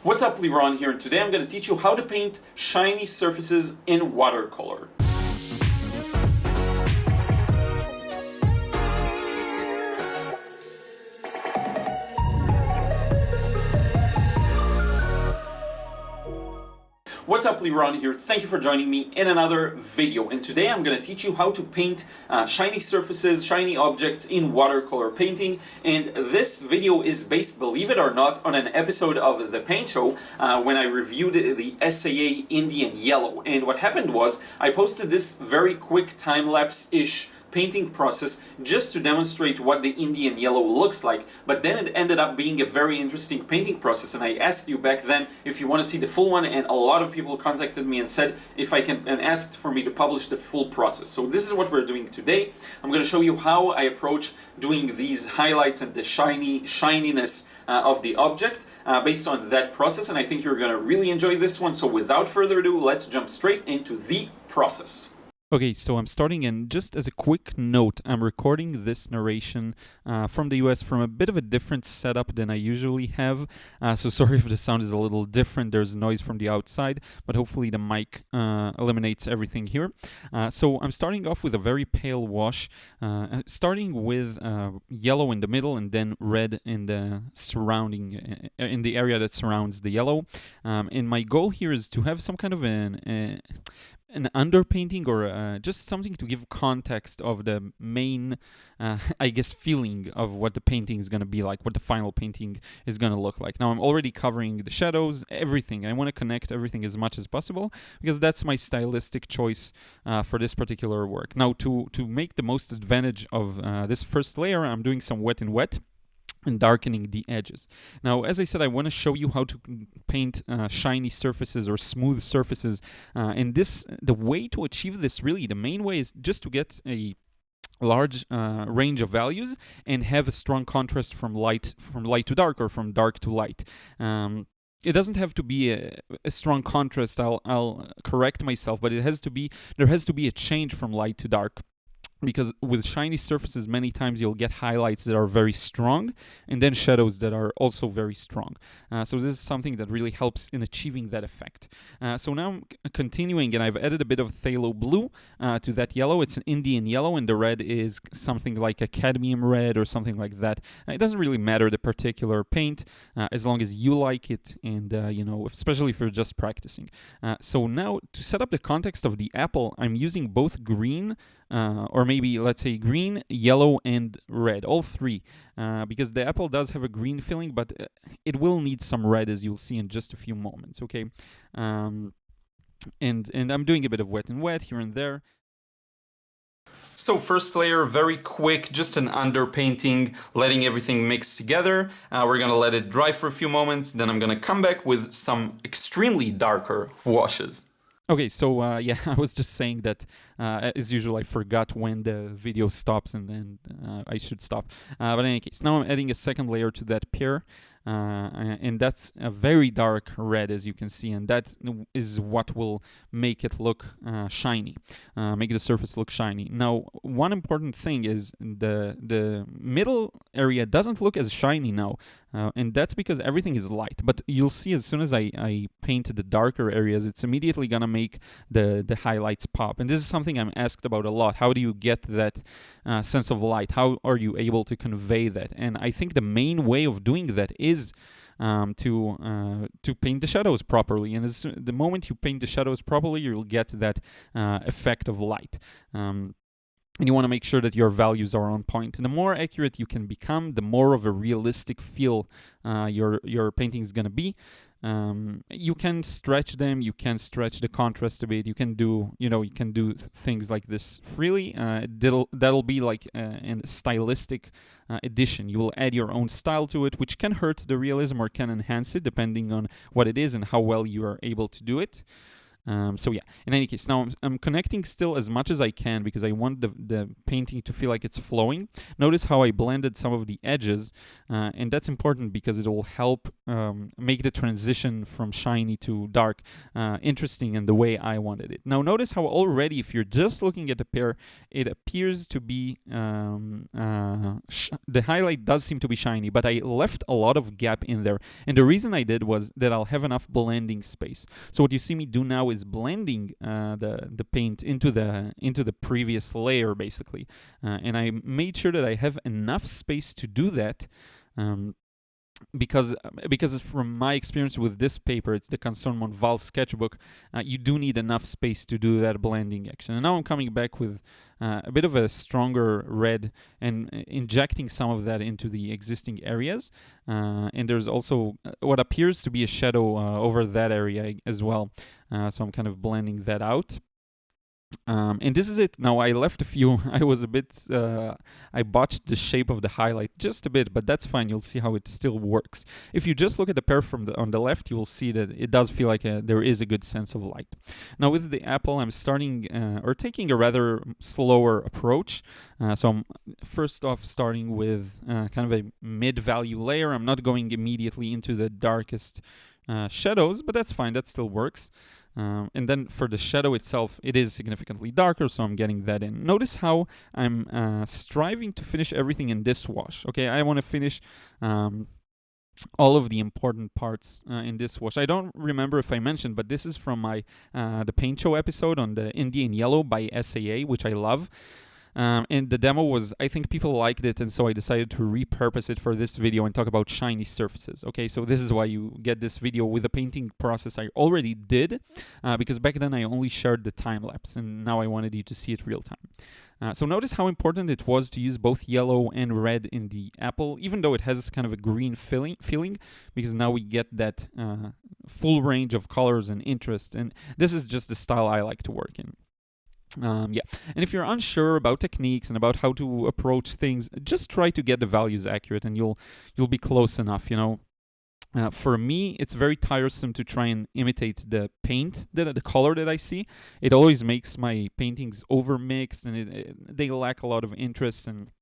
What's up, Liron here, and today I'm going to teach you how to paint shiny surfaces in watercolor. What's up, Liron here. Thank you for joining me in another video. And today I'm going to teach you how to paint shiny surfaces, shiny objects in watercolor painting. And this video is based, believe it or not, on an episode of The Paint Show when I reviewed the SAA Indian Yellow. And what happened was I posted this very quick time-lapse-ish painting process just to demonstrate what the Indian Yellow looks like, but then it ended up being a very interesting painting process, and I asked you back then if you want to see the full one, and a lot of people contacted me and said if I can, and asked for me to publish the full process. So this is what we're doing today. I'm going to show you how I approach doing these highlights and the shininess of the object based on that process, and I think you're going to really enjoy this one. So without further ado, let's jump straight into the process. Okay, so I'm starting, and just as a quick note, I'm recording this narration from the US from a bit of a different setup than I usually have, so sorry if the sound is a little different. There's noise from the outside, but hopefully the mic eliminates everything here. So I'm starting off with a very pale wash, starting with yellow in the middle and then red in the surrounding, in the area that surrounds the yellow. And my goal here is to have some kind of an underpainting or just something to give context of the main, I guess, feeling of what the painting is going to be like, what the final painting is going to look like. Now I'm already covering the shadows, everything. I want to connect everything as much as possible because that's my stylistic choice for this particular work. Now to make the most advantage of this first layer, I'm doing some wet and wet and darkening the edges. Now, as I said, I want to show you how to paint shiny surfaces or smooth surfaces. And the way to achieve this, really, the main way is just to get a large range of values and have a strong contrast from light to dark or from dark to light. It doesn't have to be a strong contrast. I'll correct myself, but there has to be a change from light to dark. Because with shiny surfaces, many times you'll get highlights that are very strong and then shadows that are also very strong. So this is something that really helps in achieving that effect. So now I'm continuing, and I've added a bit of phthalo blue to that yellow. It's an Indian yellow, and the red is something like a cadmium red or something like that. It doesn't really matter the particular paint as long as you like it, and you know, especially if you're just practicing. So now to set up the context of the apple, I'm using both green or maybe let's say green, yellow, and red, all three, because the apple does have a green feeling, but it will need some red, as you'll see in just a few moments, okay? And I'm doing a bit of wet and wet here and there. So first layer, very quick, just an underpainting, letting everything mix together. We're gonna let it dry for a few moments, then I'm gonna come back with some extremely darker washes. Okay, so yeah, I was just saying that as usual I forgot when the video stops, and then I should stop. But in any case, now I'm adding a second layer to that pear, and that's a very dark red, as you can see, and that is what will make it look shiny, make the surface look shiny. Now, one important thing is the middle area doesn't look as shiny now, and that's because everything is light. But you'll see as soon as I paint the darker areas, it's immediately gonna make the highlights pop. And this is something I'm asked about a lot. How do you get that sense of light? How are you able to convey that? And I think the main way of doing that is to paint the shadows properly. And the moment you paint the shadows properly, you'll get that effect of light. And you want to make sure that your values are on point. And the more accurate you can become, the more of a realistic feel your painting is going to be. You can stretch them, you can stretch the contrast a bit, you can do things like this freely. That'll be like a stylistic addition. You will add your own style to it, which can hurt the realism or can enhance it, depending on what it is and how well you are able to do it. So yeah, in any case, now I'm connecting still as much as I can because I want the painting to feel like it's flowing. Notice how I blended some of the edges, and that's important because it will help make the transition from shiny to dark interesting in the way I wanted it. Now notice how already, if you're just looking at the pair, it appears to be, the highlight does seem to be shiny, but I left a lot of gap in there. And the reason I did was that I'll have enough blending space. So what you see me do now is blending the paint into the previous layer, basically, and I made sure that I have enough space to do that. Because from my experience with this paper, it's the Canson Montval sketchbook, you do need enough space to do that blending action. And now I'm coming back with a bit of a stronger red and injecting some of that into the existing areas. And there's also what appears to be a shadow over that area as well. So I'm kind of blending that out. And this is it. Now I left a few. I was a bit, I botched the shape of the highlight just a bit, but that's fine. You'll see how it still works. If you just look at the pair from on the left, you will see that it does feel like there is a good sense of light. Now with the apple, I'm starting or taking a rather slower approach. So I'm first off starting with kind of a mid-value layer. I'm not going immediately into the darkest shadows, but that's fine. That still works. And then for the shadow itself, it is significantly darker, so I'm getting that in. Notice how I'm striving to finish everything in this wash. Okay, I want to finish all of the important parts in this wash. I don't remember if I mentioned, but this is from my the paint show episode on the Indian Yellow by SAA, which I love. And the demo was, I think people liked it, and so I decided to repurpose it for this video and talk about shiny surfaces. Okay, so this is why you get this video with the painting process I already did, because back then I only shared the time-lapse, and now I wanted you to see it real time. So notice how important it was to use both yellow and red in the apple, even though it has kind of a green feeling, because now we get that full range of colors and interest, and this is just the style I like to work in. Yeah, and if you're unsure about techniques and about how to approach things, just try to get the values accurate, and you'll be close enough. You know, for me, it's very tiresome to try and imitate the paint, the color that I see. It always makes my paintings overmixed, and they lack a lot of interest, and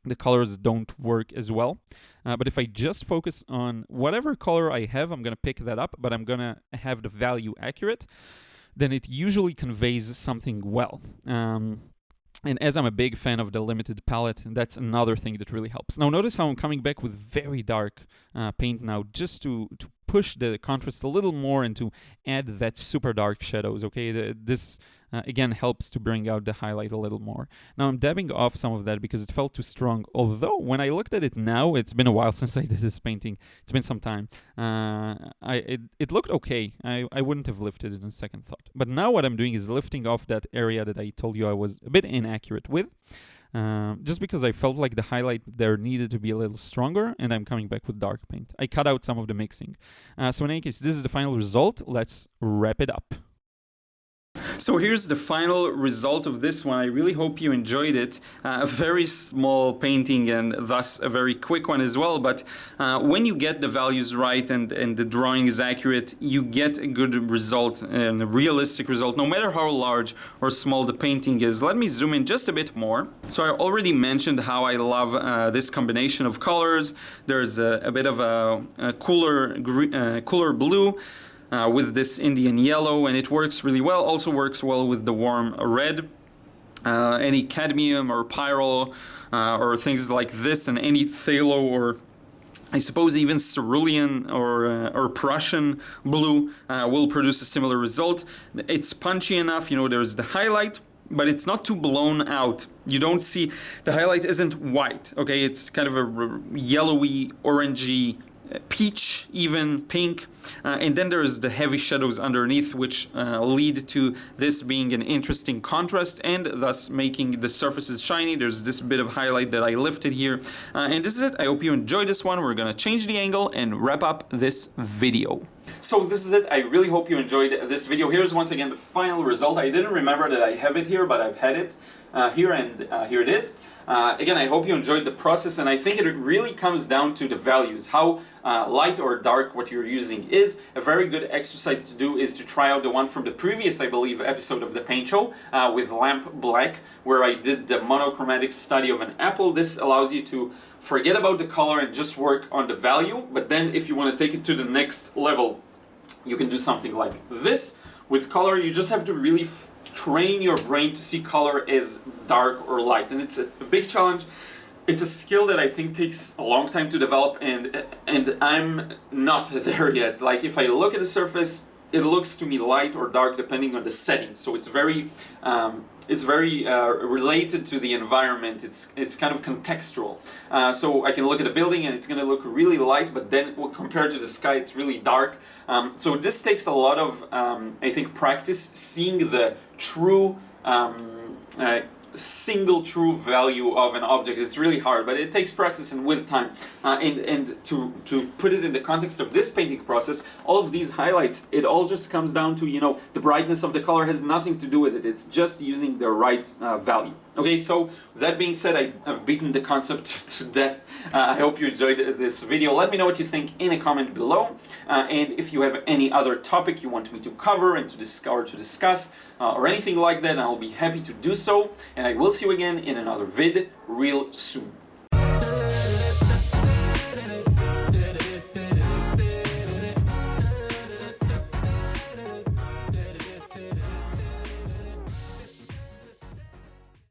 the colors don't work as well. But if I just focus on whatever color I have, I'm gonna pick that up, but I'm gonna have the value accurate. Then it usually conveys something well. And as I'm a big fan of the limited palette, that's another thing that really helps. Now notice how I'm coming back with very dark paint now, just to push the contrast a little more and to add that super dark shadows, okay? This, again, helps to bring out the highlight a little more. Now I'm dabbing off some of that because it felt too strong, although when I looked at it now, it's been a while since I did this painting. It's been some time. It looked okay. I wouldn't have lifted it on second thought. But now what I'm doing is lifting off that area that I told you I was a bit inaccurate with. Just because I felt like the highlight there needed to be a little stronger, and I'm coming back with dark paint. I cut out some of the mixing. So in any case, this is the final result. Let's wrap it up. So here's the final result of this one. I really hope you enjoyed it. A very small painting and thus a very quick one as well, but when you get the values right and the drawing is accurate, you get a good result and a realistic result, no matter how large or small the painting is. Let me zoom in just a bit more. So I already mentioned how I love this combination of colors. There's a bit of a cooler blue, with this Indian yellow, and it works really well. Also works well with the warm red. Any cadmium or pyrrole or things like this, and any phthalo, or I suppose even cerulean or Prussian blue will produce a similar result. It's punchy enough, you know, there's the highlight, but it's not too blown out. You don't see, the highlight isn't white, okay? It's kind of a yellowy, orangey, peach, even pink, and then there's the heavy shadows underneath, which lead to this being an interesting contrast and thus making the surfaces shiny. There's this bit of highlight that I lifted here, and this is it. I hope you enjoyed this one. We're gonna change the angle and wrap up this video. So this is it. I really hope you enjoyed this video. Here's once again the final result. I didn't remember that I have it here, but I've had it here, and here it is. Again, I hope you enjoyed the process, and I think it really comes down to the values, how light or dark what you're using is. A very good exercise to do is to try out the one from the previous, I believe, episode of the Paint Show with Lamp Black, where I did the monochromatic study of an apple. This allows you to forget about the color and just work on the value, but then if you want to take it to the next level, you can do something like this. With color, you just have to really train your brain to see color as dark or light, and it's a big challenge. It's a skill that I think takes a long time to develop, and I'm not there yet. Like, if I look at the surface, it looks to me light or dark depending on the setting. So it's very related to the environment. It's kind of contextual. So I can look at a building and it's going to look really light, but then compared to the sky, it's really dark. So this takes a lot of, I think, practice seeing the true single true value of an object. It's really hard, but it takes practice and with time. And to put it in the context of this painting process, all of these highlights, it all just comes down to, you know, the brightness of the color has nothing to do with it. It's just using the right value. Okay, so with that being said, I've beaten the concept to death. I hope you enjoyed this video. Let me know what you think in a comment below. And if you have any other topic you want me to cover and to discuss or anything like that, I'll be happy to do so. And I will see you again in another vid real soon.